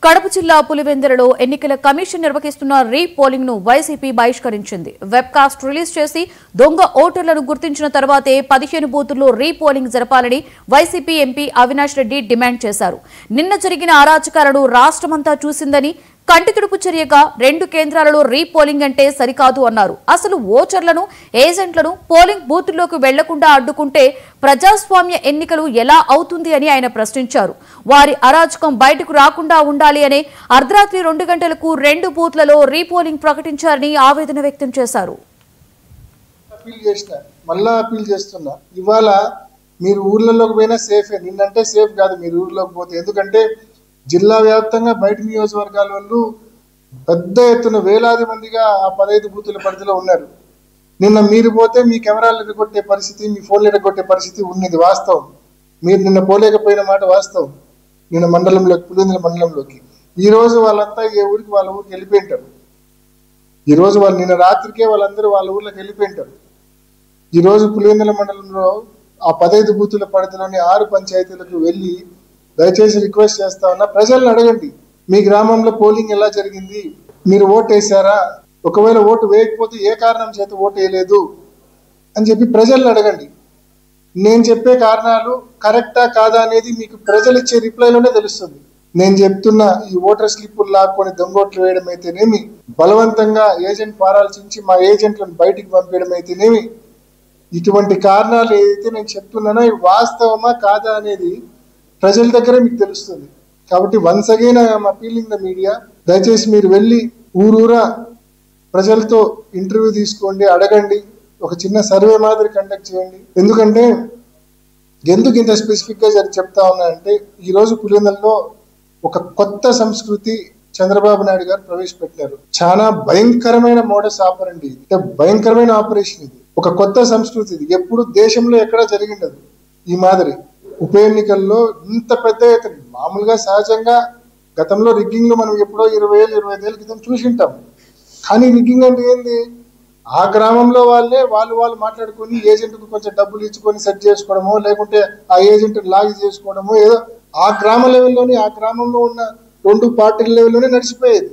కడప జిల్లా పులివెందులలో ఎన్నికల కమిషన్ నిర్వహిస్తున్న రీపోలింగ్ ను వైసీపీ బహిష్కరించింది. వెబ్ కాస్ట్ రిలీజ్ చేసి దొంగ ఓటర్లను గుర్తించిన తర్వాతే 15 బూతుల్లో రీపోలింగ్ జరపాలని YCP MP Avinash Reddy demand చేశారు. నిన్న జరిగిన అరాచకాలను రాష్ట్రమంతా చూసిందని, కంటితుడుపు చర్యగా 2 కేంద్రాలలో రీపోలింగ్ అంటే సరికాదు అన్నారు. అసలు ఓటర్లను, ఏజెంట్లను పోలింగ్ బూత్లోకి వెళ్లకుండా అడ్డుకుంటే ప్రజాస్వామ్య ఎన్నికలు ఎలా అవుతుంది అని ఆయన ప్రశ్నించారు. వారి అరాచకం బయటకు రాకుండా ఉండాలి అనే అర్ధరాత్రి 2 గంటలకు 2 బూత్లలో రీపోలింగ్ ప్రకటించారని ఆవేదన వ్యక్తం చేశారు. అపీల్ చేస్తున్నా, ఇవాళ మీరు ఊర్లలోకి పోయినా సేఫే, నిన్నంటే సేఫ్ కాదు మీరు ఊర్లోకి పోతే. ఎందుకంటే జిల్లా వ్యాప్తంగా బయట నియోజకవర్గాల వాళ్ళు పెద్ద ఎత్తున వేలాది మందిగా ఆ 15 బూతుల పరిధిలో ఉన్నారు. నిన్న మీరు పోతే మీ కెమెరాలు ఎరగొట్టే పరిస్థితి, మీ ఫోన్లు ఎరగొట్టే పరిస్థితి ఉన్నది వాస్తవం. మీరు నిన్న పోలేకపోయిన మాట వాస్తవం. నిన్న మండలంలోకి, పులివెందుల మండలంలోకి ఈ రోజు వాళ్ళంతా ఏ ఊరికి వాళ్ళ ఊరికి వెళ్ళిపోయింటారు. ఈ రోజు వాళ్ళు నిన్న రాత్రికే వాళ్ళందరూ వాళ్ళ ఊర్లోకి వెళ్ళిపోయింటారు. ఈ రోజు పులివెందుల మండలంలో ఆ 15 బూతుల పరిధిలోని 6 పంచాయతీలకు వెళ్ళి దయచేసి రిక్వెస్ట్ చేస్తా ఉన్నా, ప్రజలను అడగండి, మీ గ్రామంలో పోలింగ్ ఎలా జరిగింది, మీరు ఓటు వేసారా, ఒకవేళ ఓటు వేయకపోతే ఏ కారణం చేత ఓటు వేయలేదు అని చెప్పి ప్రజలను అడగండి. నేను చెప్పే కారణాలు కరెక్టా కాదా అనేది మీకు ప్రజలు ఇచ్చే రిప్లైలోనే తెలుస్తుంది. నేను చెప్తున్న ఈ ఓటర్ స్లిప్పులు లాక్కొని దొంగోట్లు వేయడం అయితేనేమి, బలవంతంగా ఏజెంట్ పారాల్సించి మా ఏజెంట్లను బయటికి పంపించడం అయితేనేమి, ఇటువంటి కారణాలు ఏదైతే నేను చెప్తున్నానో ఇవి వాస్తవమా కాదా అనేది ప్రజల దగ్గర మీకు తెలుస్తుంది. కాబట్టి once again I'm appealing the media, దయచేసి మీరు వెళ్ళి ఊరూరా ప్రజలతో ఇంటర్వ్యూ తీసుకోండి, అడగండి, ఒక చిన్న సర్వే మాదిరి కండక్ట్ చేయండి. ఎందుకంటే ఎందుకు ఇంత స్పెసిఫిక్గా చెప్తా ఉన్నానంటే, ఈరోజు పులివెందులలో ఒక కొత్త సంస్కృతి చంద్రబాబు నాయుడు గారు ప్రవేశపెట్టారు. చాలా భయంకరమైన మోడస్ ఆపరండి, భయంకరమైన ఆపరేషన్ ఇది. ఒక కొత్త సంస్కృతి ఇది, ఎప్పుడు దేశంలో ఎక్కడా జరిగిండదు ఈ మాదిరి. ఉప ఎన్నికల్లో ఇంత పెద్ద ఎత్తున, మామూలుగా సహజంగా గతంలో రిగ్గింగ్లు మనం ఎప్పుడో 20 ఏళ్ళు 25 ఏళ్ళ క్రితం చూసింటాం. కానీ రిగ్గింగ్ అంటే ఏంది, ఆ గ్రామంలో వాళ్ళు మాట్లాడుకొని ఏజెంట్కు కొంచెం డబ్బులు ఇచ్చుకొని సెట్ చేసుకోవడమో, లేకుంటే ఆ ఏజెంట్ లాగి చేసుకోవడమో, ఏదో ఆ గ్రామ లెవెల్లోనే, ఆ గ్రామంలో ఉన్న 2 పార్టీల లెవెల్లోనే నడిచిపోయేది.